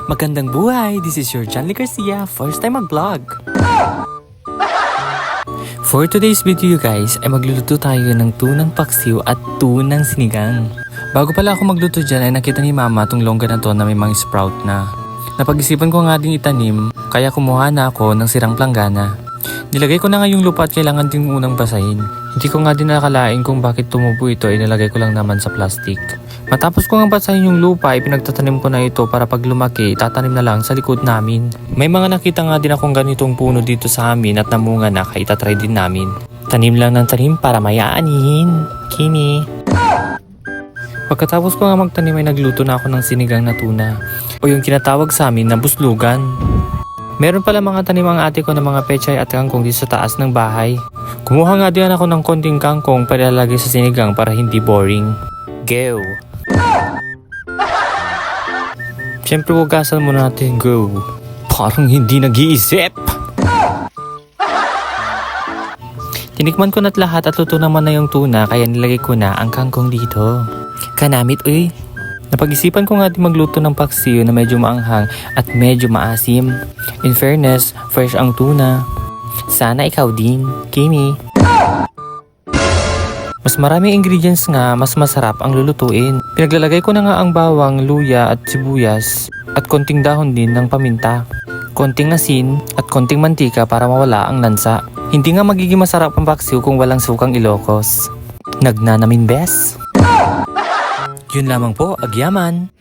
Magandang buhay! This is your John Lee Garcia, first time mag-vlog. For today's video guys, ay magluluto tayo ng tunang paksiw at tunang sinigang. Bago pala ako magluto dyan ay nakita ni mama tong longga na to na may mga sprout na. Napag-isipan ko nga ding itanim, kaya kumuha na ako ng sirang planggana. Nilagay ko na nga yung lupa at kailangan din unang basahin. Hindi ko nga din nakalain kung bakit tumubo ito ay nilagay ko lang naman sa plastic. Matapos ko nga basahin yung lupa ay pinagtatanim ko na ito para pag lumaki, tatanim na lang sa likod namin. May mga nakita nga din akong ganitong puno dito sa amin at namunga na kaya itatry din namin. Tanim lang ng tanim para mayaanihin. Kini. Pagkatapos ko nga magtanim ay nagluto na ako ng sinigang na tuna o yung kinatawag sa amin na buslugan. Meron pala mga tanim ang ate ko ng mga pechay at kangkong dito sa taas ng bahay. Kumuha nga din ako ng konting kangkong para ilalagay sa sinigang para hindi boring. Go! Siyempre hugasan muna natin go. Parang hindi nag-iisip. Tinikman ko na't lahat at luto naman na yung tuna kaya nilagay ko na ang kangkong dito. Kanamit uy. Napag-isipan ko nga din magluto ng paksiw na medyo maanghang at medyo maasim. In fairness, fresh ang tuna. Sana ikaw din, Kimi. Mas maraming ingredients nga, mas masarap ang lulutuin. Pinaglalagay ko na nga ang bawang, luya at sibuyas at konting dahon din ng paminta. Konting asin at konting mantika para mawala ang lansa. Hindi nga magiging masarap ang paksiw kung walang sukang Ilocos. Nagnanamin bes. Yun lamang po, agyaman.